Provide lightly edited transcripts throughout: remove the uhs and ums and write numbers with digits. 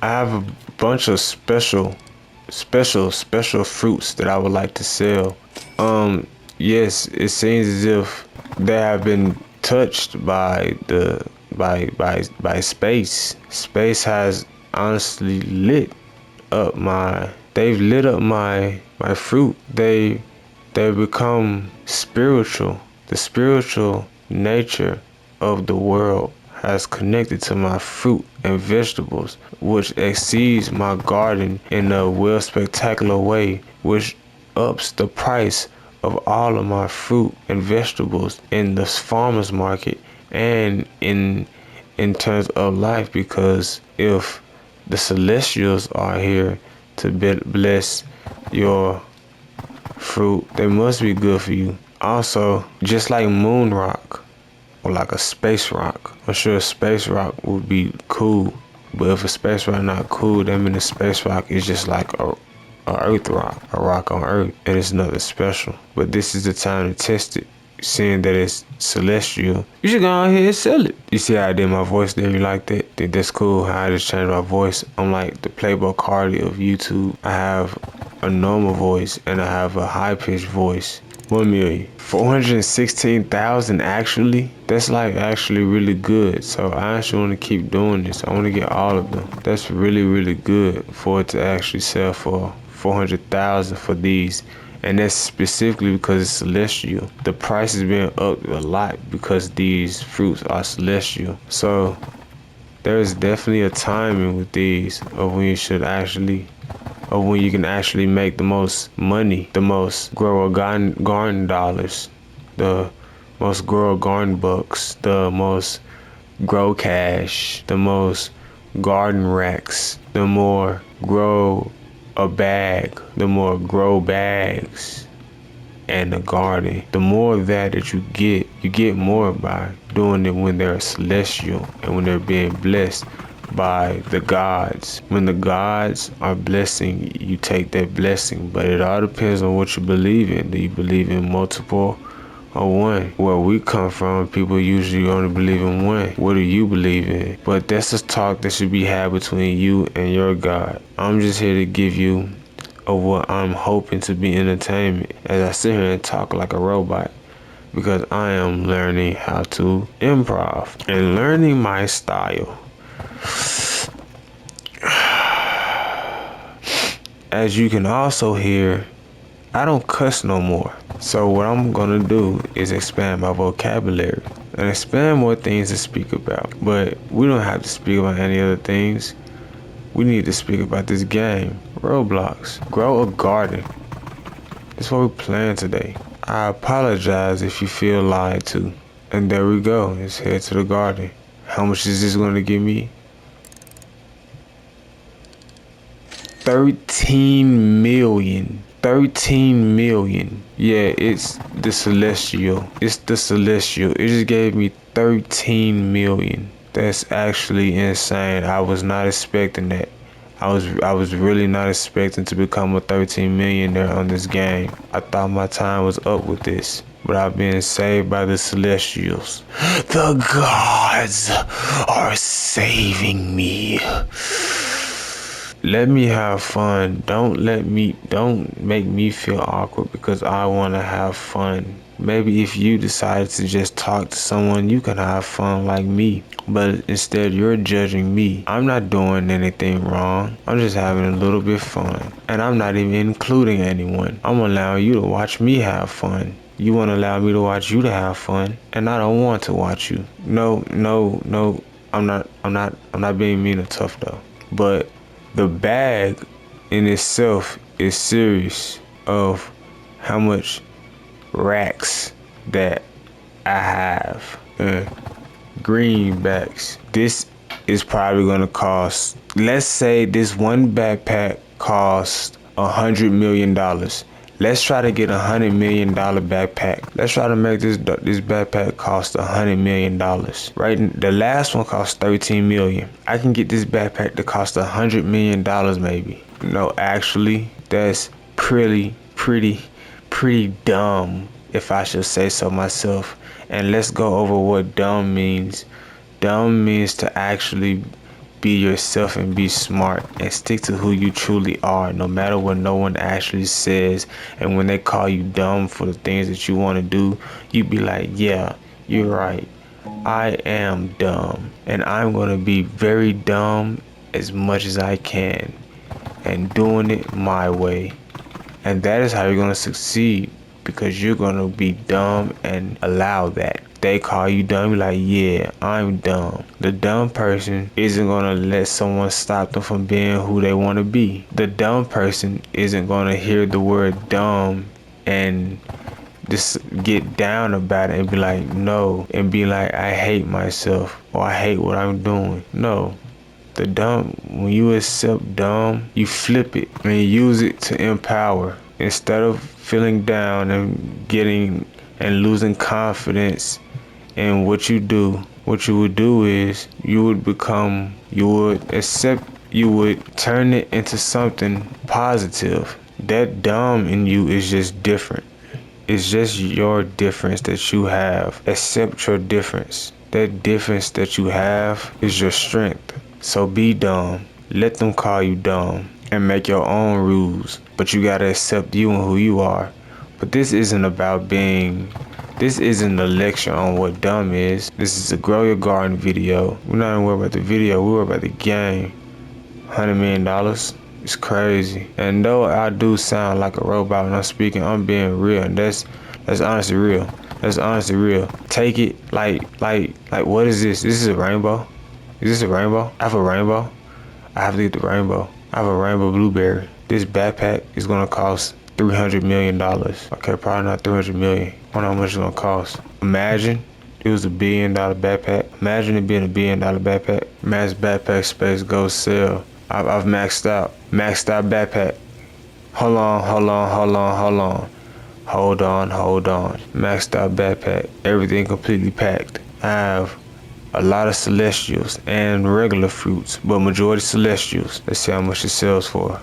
I have a bunch of special fruits that I would like to sell. Yes, it seems as if they have been touched by the by space. Space has honestly lit up they've lit up my fruit. They become spiritual. The spiritual nature of the world has connected to my fruit and vegetables, which exceeds my garden in a well spectacular way, which ups the price of all of my fruit and vegetables in the farmers market and in terms of life, because if the celestials are here to bless your fruit, they must be good for you. Also, just like moon rock or like a space rock, I'm sure a space rock would be cool, but if a space rock not cool, that means a space rock is just like a earth rock, a rock on earth, and it's nothing special. But this is the time to test it. Seeing that it's celestial, you should go ahead and sell it. You see how I did my voice there? You like that? Think that's cool how I just changed my voice? I'm like the Playboy Cardi of YouTube. I have a normal voice and I have a high pitched voice. 1,416,000 actually? That's like actually really good. So I actually want to keep doing this. I want to get all of them. That's really good for it to actually sell for 400,000 for these. And that's specifically because it's celestial. The price has been up a lot because these fruits are celestial. So there's definitely a timing with these of when you should actually, or when you can actually make the most money, the most grow a garden dollars, the most grow a garden bucks, the most grow cash, the most garden racks, the more grow a bag, the more grow bags and the garden. The more of that you get more by doing it when they're celestial and when they're being blessed by the gods. When the gods are blessing, you take that blessing, but it all depends on what you believe in. Do you believe in multiple or one? Where we come from, people usually only believe in one. What do you believe in? But that's a talk that should be had between you and your God. I'm just here to give you of what I'm hoping to be entertainment as I sit here and talk like a robot, because I am learning how to improv and learning my style. As you can also hear, I don't cuss no more. So what I'm gonna do is expand my vocabulary and expand more things to speak about. But we don't have to speak about any other things. We need to speak about this game, Roblox. Grow a garden. That's what we're playing today. I apologize if you feel lied to. And there we go. Let's head to the garden. How much is this gonna give me? 13 million. 13 million. Yeah, it's the celestial. It's the celestial. It just gave me 13 million. That's actually insane. I was not expecting that. I was really not expecting to become a 13 millionaire on this game. I thought my time was up with this, but I've been saved by the celestials. The gods are saving me. Let me have fun. Don't make me feel awkward because I want to have fun. Maybe if you decided to just talk to someone, you can have fun like me. But instead, you're judging me. I'm not doing anything wrong. I'm just having a little bit fun. And I'm not even including anyone. I'm allowing you to watch me have fun. You want to allow me to watch you to have fun, and I don't want to watch you. No. I'm not being mean or tough though. But the bag in itself is serious of how much racks that I have. Greenbacks. This is probably gonna cost, let's say this one backpack costs $100 million. Let's try to get $100 million backpack. Let's try to make this backpack cost $100 million. Right? The last one cost 13 million. I can get this backpack to cost $100 million maybe. No, actually, that's pretty dumb, if I should say so myself. And let's go over what dumb means. Dumb means to actually be yourself and be smart and stick to who you truly are, no matter what no one actually says. And when they call you dumb for the things that you want to do, you be like, yeah, you're right. I am dumb, and I'm going to be very dumb as much as I can and doing it my way. And that is how you're going to succeed, because you're going to be dumb and allow that. They call you dumb, you're like, yeah, I'm dumb. The dumb person isn't going to let someone stop them from being who they want to be. The dumb person isn't going to hear the word dumb and just get down about it and be like, no, and be like, I hate myself or I hate what I'm doing. No. The dumb, when you accept dumb, you flip it and use it to empower. Instead of feeling down and getting and losing confidence in what you do, what you would do is you would turn it into something positive. That dumb in you is just different. It's just your difference that you have. Accept your difference. That difference that you have is your strength. So be dumb. Let them call you dumb and make your own rules. But you gotta accept you and who you are. But this isn't a lecture on what dumb is. This is a Grow Your Garden video. We're not even worried about the video, we're worried about the game. $100 million. It's crazy. And though I do sound like a robot when I'm speaking, I'm being real. And that's honestly real. That's honestly real. Take it like what is this? This is a rainbow? Is this a rainbow? I have a rainbow. I have to get the rainbow. I have a rainbow blueberry. This backpack is gonna cost $300 million. Okay, probably not 300 million. I don't know how much it's gonna cost. Imagine it was $1 billion backpack. Imagine it being $1 billion backpack. Max backpack space, go sell. I've maxed out. Maxed out backpack. Hold on. Maxed out backpack. Everything completely packed. I have a lot of celestials and regular fruits, but majority celestials. Let's see how much it sells for.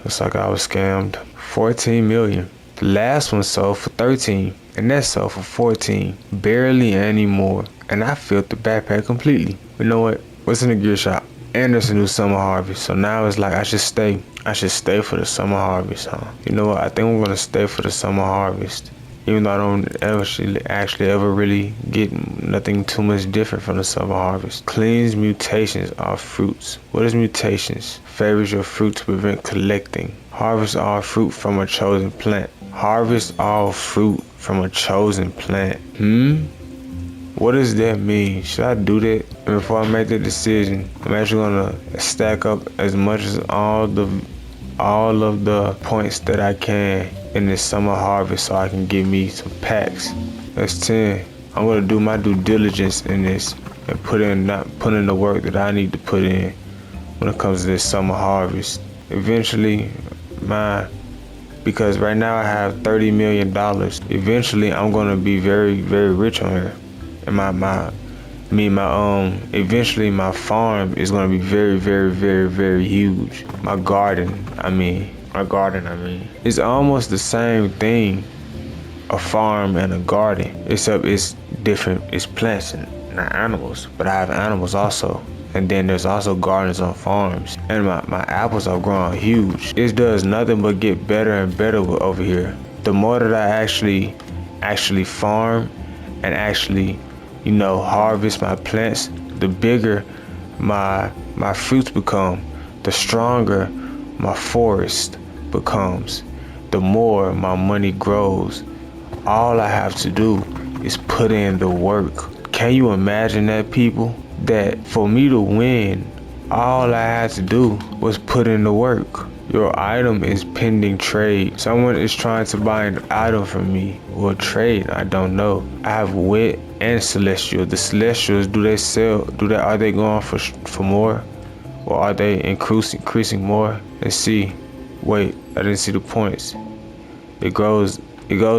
Looks like I was scammed. 14 million. The last one sold for 13, and that sold for 14. Barely anymore. And I filled the backpack completely. You know what? What's in the gear shop? And there's a new summer harvest. So now it's like I should stay for the summer harvest, huh? You know what? I think I'm gonna stay for the summer harvest. Even though I don't actually ever really get nothing too much different from the summer harvest. Cleans mutations of fruits. What is mutations? Favors your fruit to prevent collecting. Harvest all fruit from a chosen plant. Harvest all fruit from a chosen plant. What does that mean? Should I do that? And before I make the decision, I'm actually gonna stack up as much as all of the points that I can in this summer harvest so I can get me some packs. That's 10. I'm gonna do my due diligence in this and put in the work that I need to put in when it comes to this summer harvest. Eventually, because right now I have $30 million. Eventually, I'm gonna be very, very rich on here. And eventually my farm is gonna be very, very, very, very huge. My garden, I mean. It's almost the same thing, a farm and a garden, except it's different. It's plants and not animals, but I have animals also. And then there's also gardens on farms. And my apples are growing huge. It does nothing but get better and better over here. The more that I actually farm and actually, harvest my plants, the bigger my fruits become, the stronger my forest becomes, the more my money grows. All I have to do is put in the work. Can you imagine that, people? That for me to win, all I had to do was put in the work. Your item is pending trade. Someone is trying to buy an item from me or trade. I don't know. I have wit and celestial. The celestials, do they sell? Are they going for more, or are they increasing more? Let's see. Wait, I didn't see the points. It goes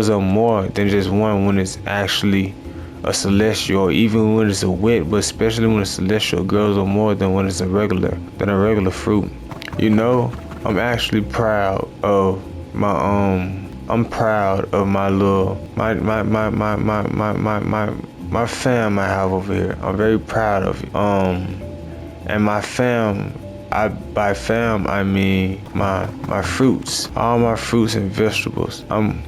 up more than just one when it's actually a celestial, or even when it's a wit, but especially when a celestial grows up more than when it's a regular fruit. I'm actually proud of my I'm proud of my fam I have over here. I'm very proud of it. And my fam, by fam I mean my fruits, all my fruits and vegetables. I'm,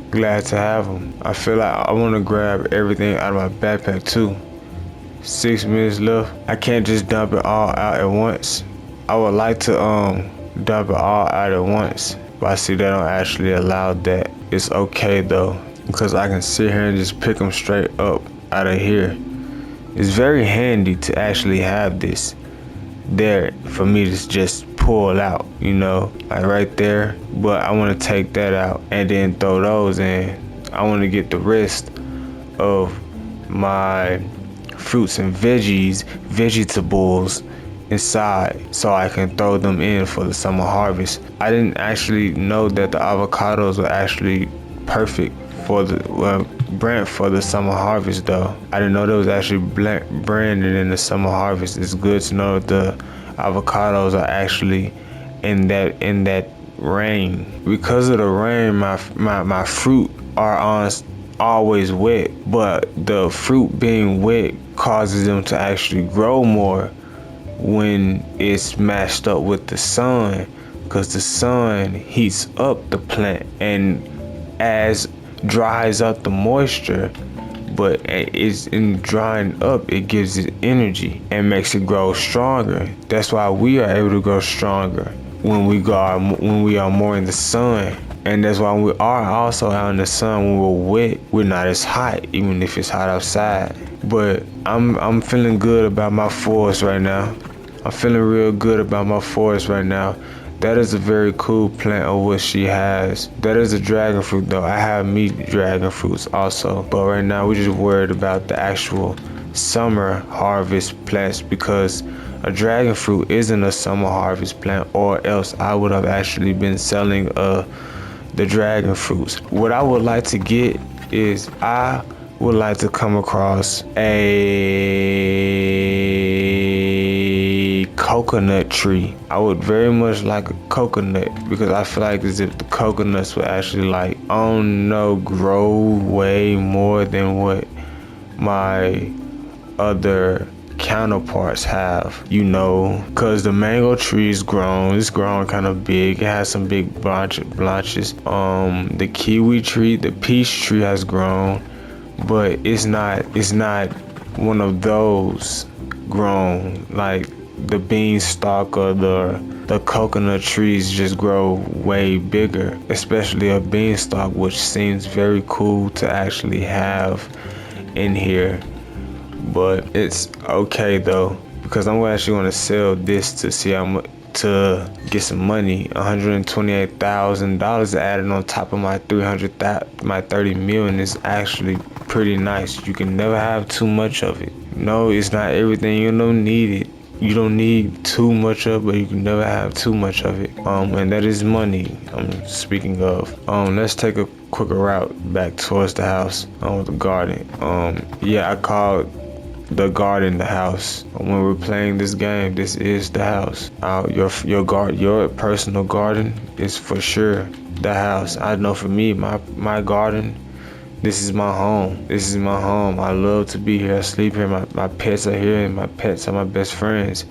glad to have them. I feel like I want to grab everything out of my backpack too. 6 minutes left. I can't just dump it all out at once. I would like to dump it all out at once, but I see they don't actually allow that. It's okay though, because I can sit here and just pick them straight up out of here. It's very handy to actually have this there for me to just pull out, like right there. But I want to take that out and then throw those in. I want to get the rest of my fruits and vegetables inside so I can throw them in for the summer harvest. I didn't actually know that the avocados were actually perfect for the brand for the summer harvest though. I didn't know there was actually branded in the summer harvest. It's good to know that the avocados are actually in that rain. Because of the rain, my fruit are always wet, but the fruit being wet causes them to actually grow more when it's matched up with the sun, because the sun heats up the plant and as dries up the moisture, but it's in drying up, it gives it energy and makes it grow stronger. That's why we are able to grow stronger when we are more in the sun. And that's why we are also out in the sun when we're wet, we're not as hot, even if it's hot outside. But I'm feeling good about my forest right now. I'm feeling real good about my forest right now. That is a very cool plant of what she has. That is a dragon fruit though. I have meat dragon fruits also. But right now we're just worried about the actual summer harvest plants, because a dragon fruit isn't a summer harvest plant, or else I would have actually been selling the dragon fruits. What I would like to get is I would like to come across a coconut tree. I would very much like a coconut, because I feel like as if the coconuts would actually grow way more than what my other counterparts have, because the mango tree is grown. It's grown kind of big. It has some big branches. The kiwi tree, the peach tree has grown, but it's not one of those grown like the beanstalk or the coconut trees just grow way bigger, especially a beanstalk, which seems very cool to actually have in here. But it's okay though, because I'm actually going to sell this to see how much, to get some money. $128,000 added on top of my 30 million is actually pretty nice. You can never have too much of it. No, it's not everything. You don't need it. You don't need too much of it, but you can never have too much of it. And that is money I'm speaking of. Let's take a quicker route back towards the house, with the garden. I called the garden the house. When we're playing this game, this is the house. Your personal garden is for sure the house. I know for me, my garden, this is my home. This is my home. I love to be here. I sleep here. My pets are here, and my pets are my best friends.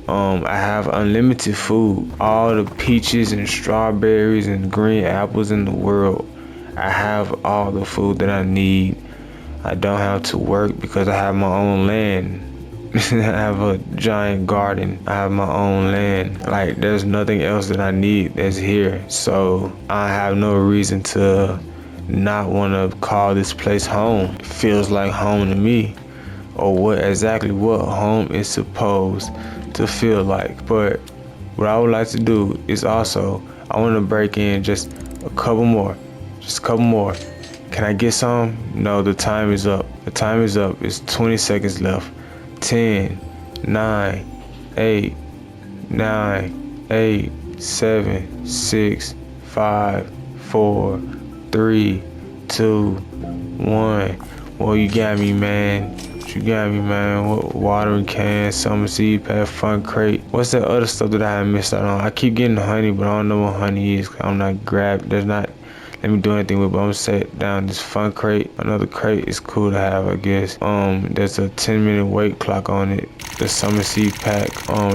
I have unlimited food. All the peaches and strawberries and green apples in the world. I have all the food that I need. I don't have to work because I have my own land. I have a giant garden. I have my own land. Like, there's nothing else that I need that's here. So I have no reason to not want to call this place home. It feels like home to me, or what home is supposed to feel like. But what I would like to do is also, I want to break in just a couple more. Can I get some? No, the time is up. It's 20 seconds left. 10, 9, 8, 7, 6, 5, 4, 3, 2, 1. Well, you got me, man. you got me, man. Watering can, summer seed pack, fun crate. What's that other stuff that I missed out on? I keep getting honey, but I don't know what honey is. I'm not grabbed. There's not. Let me do anything with it, but I'm gonna set down this fun crate. Another crate is cool to have, I guess. There's a 10-minute weight clock on it. The summer seed pack.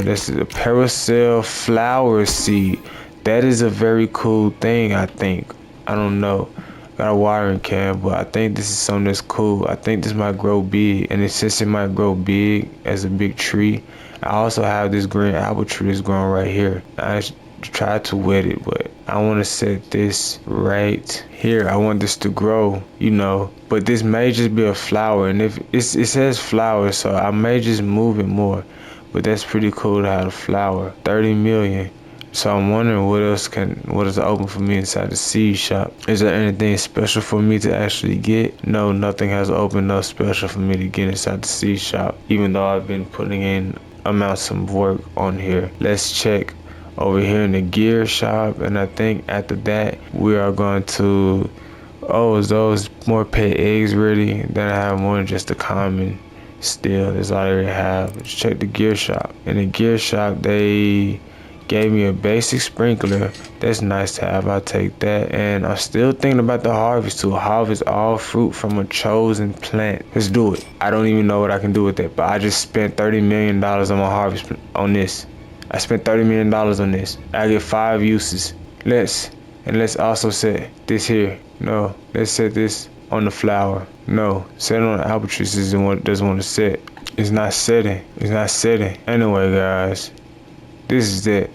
This is a Paracel flower seed. That is a very cool thing, I think. I don't know. Got a watering can, but I think this is something that's cool. I think this might grow big, and since it might grow big as a big tree, I also have this green apple tree that's growing right here. I tried to wet it, but I want to set this right here. I want this to grow, you know, but this may just be a flower, and if it says flower, so I may just move it more, but that's pretty cool to have a flower. 30 million. So I'm wondering what is open for me inside the seed shop. Is there anything special for me to actually get? No, nothing has opened up special for me to get inside the seed shop, even though I've been putting in amounts of work on here. Let's check over here in the gear shop, and I think after that we are going to, is those more pet eggs ready? Then I have more than just the common still. That's all I already have. Let's check the gear shop. In the gear shop they gave me a basic sprinkler. That's nice to have. I'll take that. And I'm still thinking about the harvest tool. Harvest all fruit from a chosen plant. Let's do it. I don't even know what I can do with that, but I just spent $30 million on my harvest on this. I spent $30 million on this. I get 5 uses. Let's also set this here. No, let's set this on the flower. No, set it on the apple tree. This isn't what it doesn't want to set. It's not setting. It's not setting. Anyway, guys, this is it.